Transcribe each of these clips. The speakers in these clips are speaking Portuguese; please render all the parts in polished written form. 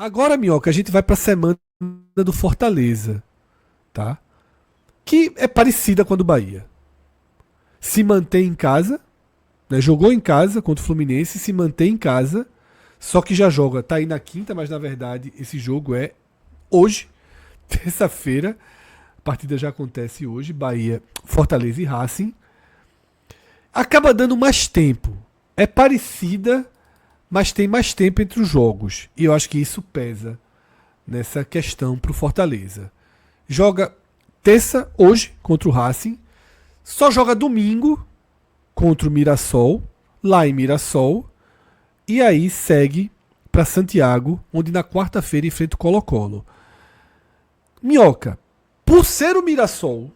Agora, Minhoca, a gente vai para a semana do Fortaleza, tá? Que é parecida com a do Bahia. Se mantém em casa, né? Jogou em casa contra o Fluminense, se mantém em casa, só que já joga, tá aí na quinta, mas na verdade esse jogo é hoje, terça-feira. A partida já acontece hoje, Bahia, Fortaleza e Racing. Acaba dando mais tempo. É parecida, mas tem mais tempo entre os jogos. E eu acho que isso pesa nessa questão pro Fortaleza. Joga terça, hoje, contra o Racing. Só joga domingo contra o Mirassol, lá em Mirassol. E aí segue para Santiago, onde na quarta-feira enfrenta o Colo-Colo. Minhoca, por ser o Mirassol,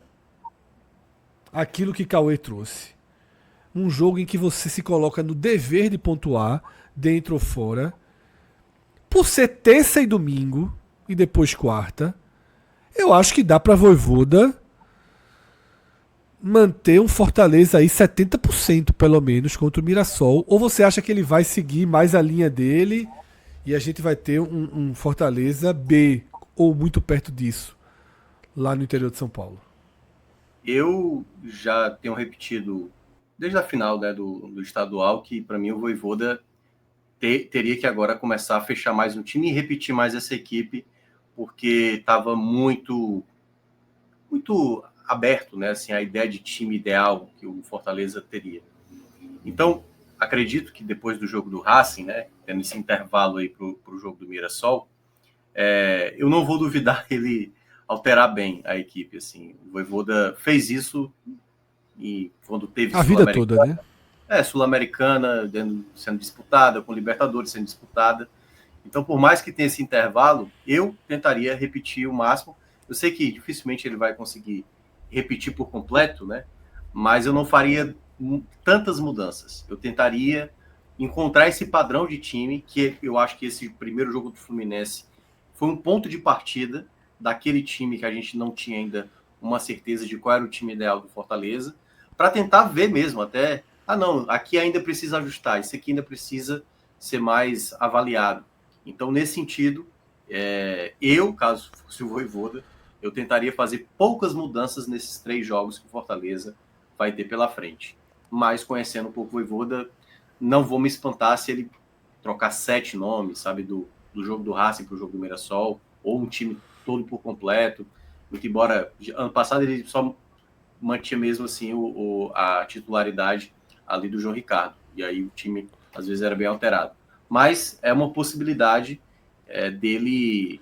aquilo que Cauê trouxe, um jogo em que você se coloca no dever de pontuar, dentro ou fora, por ser terça e domingo, e depois quarta, eu acho que dá para Voivoda manter um Fortaleza aí 70% pelo menos contra o Mirassol, ou você acha que ele vai seguir mais a linha dele e a gente vai ter um Fortaleza B, ou muito perto disso, lá no interior de São Paulo? Eu já tenho repetido desde a final, né, do estadual que para mim o Voivoda teria que agora começar a fechar mais um time e repetir mais essa equipe, porque estava muito aberto, né, assim, a ideia de time ideal que o Fortaleza teria. Então, acredito que depois do jogo do Racing, né, tendo esse intervalo aí para o jogo do Mirassol, eu não vou duvidar ele alterar bem a equipe. Assim, o Voivoda fez isso e quando teve A vida toda, Sul-Americana, né? Sul-Americana sendo disputada, com Libertadores sendo disputada. Então, por mais que tenha esse intervalo, eu tentaria repetir o máximo. Eu sei que dificilmente ele vai conseguir repetir por completo, né? Mas eu não faria tantas mudanças. Eu tentaria encontrar esse padrão de time, que eu acho que esse primeiro jogo do Fluminense foi um ponto de partida daquele time que a gente não tinha ainda uma certeza de qual era o time ideal do Fortaleza, para tentar ver mesmo até, não, aqui ainda precisa ajustar, isso aqui ainda precisa ser mais avaliado. Então, nesse sentido, caso fosse o Voivoda, eu tentaria fazer poucas mudanças nesses 3 jogos que o Fortaleza vai ter pela frente. Mas, conhecendo um pouco o Voivoda, não vou me espantar se ele trocar 7 nomes, sabe, do jogo do Racing para o jogo do Mirassol, ou um time todo por completo. Muito embora, ano passado, ele só mantinha mesmo assim a titularidade ali do João Ricardo. E aí o time, às vezes, era bem alterado. Mas é uma possibilidade dele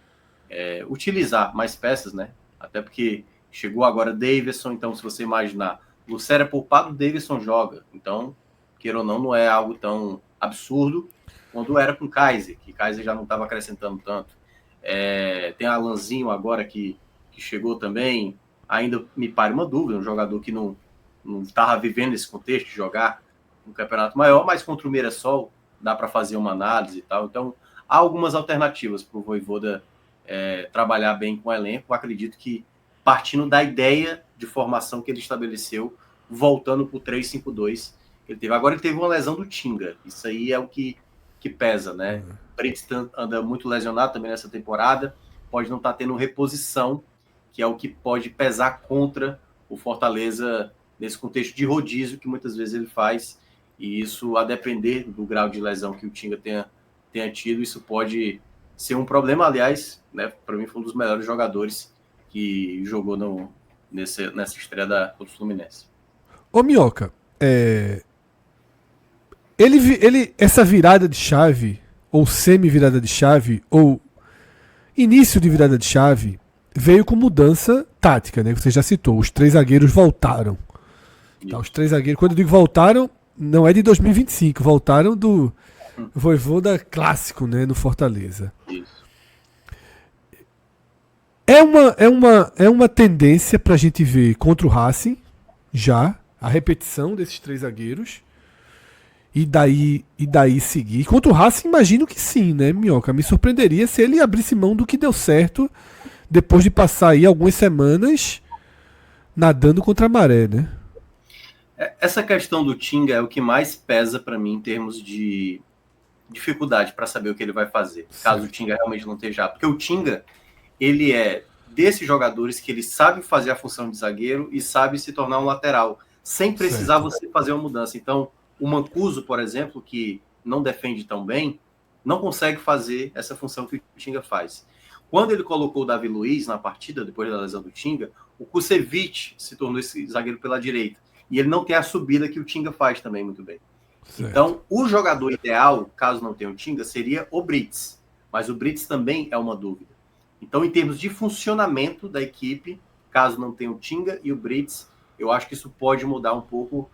utilizar mais peças, né? Até porque chegou agora Davidson, então se você imaginar, Lucero é poupado, Davidson joga. Então, queira ou não, não é algo tão absurdo quando era com Kaiser, que Kaiser já não estava acrescentando tanto. Tem Alanzinho agora que chegou também, ainda me pare uma dúvida, um jogador que não estava vivendo esse contexto de jogar um campeonato maior, mas contra o Mirassol dá para fazer uma análise e tal. Então, há algumas alternativas para o Voivoda trabalhar bem com o elenco. Eu acredito que partindo da ideia de formação que ele estabeleceu, voltando para o 3-5-2 que ele teve. Agora ele teve uma lesão do Tinga. Isso aí é o que pesa, né? Brits anda muito lesionado também nessa temporada, pode não estar tendo reposição, que é o que pode pesar contra o Fortaleza nesse contexto de rodízio que muitas vezes ele faz, e isso, a depender do grau de lesão que o Tinga tenha tido, isso pode ser um problema. Aliás, né, para mim foi um dos melhores jogadores que jogou nessa estreia do Fluminense. Ô Minhoca, essa virada de chave, ou semi-virada de chave, ou início de virada de chave, veio com mudança tática, né? Você já citou, os três zagueiros voltaram. Tá, os três zagueiros, quando eu digo voltaram, não é de 2025, voltaram do Voivoda clássico, né, no Fortaleza. Isso. É uma tendência pra gente ver contra o Racing, já, a repetição desses três zagueiros. E daí seguir. Contra o Racing, imagino que sim, né, Minhoca? Me surpreenderia se ele abrisse mão do que deu certo depois de passar aí algumas semanas nadando contra a maré, né? Essa questão do Tinga é o que mais pesa para mim em termos de dificuldade para saber o que ele vai fazer, caso o Tinga realmente não esteja. Porque o Tinga, ele é desses jogadores que ele sabe fazer a função de zagueiro e sabe se tornar um lateral, sem precisar você fazer uma mudança. Então, o Mancuso, por exemplo, que não defende tão bem, não consegue fazer essa função que o Tinga faz. Quando ele colocou o Davi Luiz na partida, depois da lesão do Tinga, o Kusevich se tornou esse zagueiro pela direita. E ele não tem a subida que o Tinga faz também muito bem. Certo. Então, o jogador ideal, caso não tenha o Tinga, seria o Brits. Mas o Brits também é uma dúvida. Então, em termos de funcionamento da equipe, caso não tenha o Tinga e o Brits, eu acho que isso pode mudar um pouco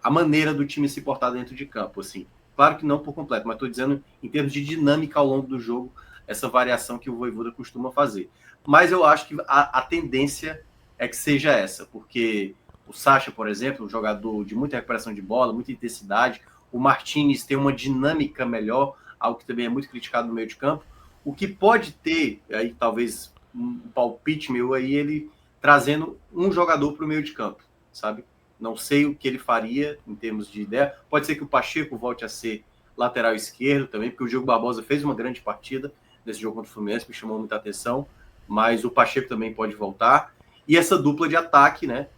a maneira do time se portar dentro de campo. Assim. Claro que não por completo, mas estou dizendo em termos de dinâmica ao longo do jogo, essa variação que o Vojvoda costuma fazer. Mas eu acho que a tendência é que seja essa, porque o Sacha, por exemplo, um jogador de muita recuperação de bola, muita intensidade, o Martinez tem uma dinâmica melhor, algo que também é muito criticado no meio de campo, o que pode ter, aí talvez um palpite meu aí, ele trazendo um jogador para o meio de campo, sabe? Não sei o que ele faria em termos de ideia. Pode ser que o Pacheco volte a ser lateral esquerdo também, porque o Diogo Barbosa fez uma grande partida nesse jogo contra o Fluminense, me chamou muita atenção, mas o Pacheco também pode voltar. E essa dupla de ataque, né,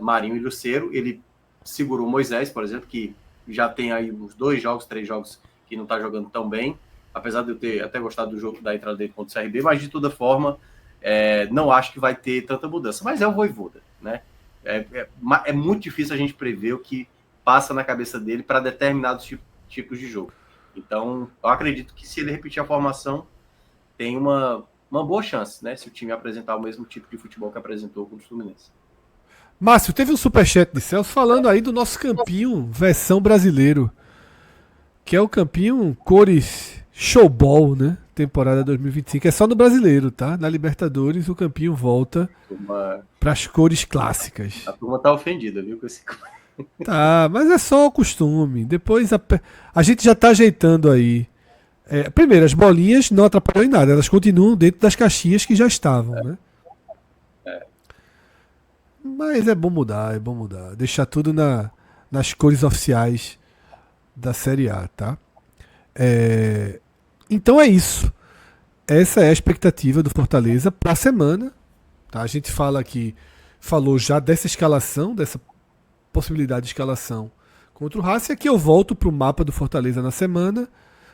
Marinho e Lucero, ele segurou o Moisés, por exemplo, que já tem aí uns 3 jogos que não está jogando tão bem, apesar de eu ter até gostado do jogo da entrada dele contra o CRB, mas de toda forma, não acho que vai ter tanta mudança. Mas é o Vojvoda, né? É muito difícil a gente prever o que passa na cabeça dele para determinados tipos de jogo. Então, eu acredito que se ele repetir a formação, tem uma boa chance, né? Se o time apresentar o mesmo tipo de futebol que apresentou contra o Fluminense. Márcio, teve um superchat de Celso falando aí do nosso campinho versão brasileiro, que é o campinho cores showball, né? Temporada 2025. É só no brasileiro, tá? Na Libertadores o campinho volta para as cores clássicas. A turma tá ofendida, viu? Com esse... Tá, mas é só o costume. Depois a gente já tá ajeitando aí. Primeiro, as bolinhas não atrapalham em nada, elas continuam dentro das caixinhas que já estavam, né? Mas é bom mudar, deixar tudo nas cores oficiais da Série A, tá? Então é isso. Essa é a expectativa do Fortaleza para a semana. Tá? A gente falou já dessa escalação, dessa possibilidade de escalação contra o Racing. Aqui eu volto para o mapa do Fortaleza na semana.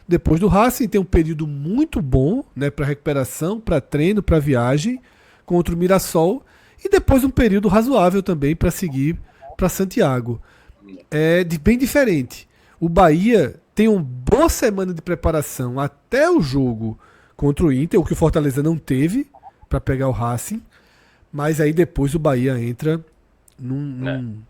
Depois do Racing tem um período muito bom, né, para recuperação, para treino, para viagem contra o Mirassol. E depois um período razoável também para seguir para Santiago. Bem diferente. O Bahia tem uma boa semana de preparação até o jogo contra o Inter, o que o Fortaleza não teve para pegar o Racing. Mas aí depois o Bahia entra num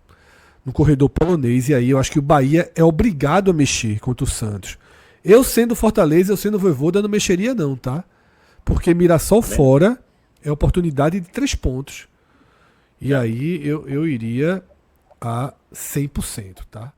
corredor polonês. E aí eu acho que o Bahia é obrigado a mexer contra o Santos. Eu sendo Fortaleza, eu sendo Vojvoda, não mexeria não, tá? Porque Mirassol fora é oportunidade de 3 pontos. E aí eu iria a 100%, tá?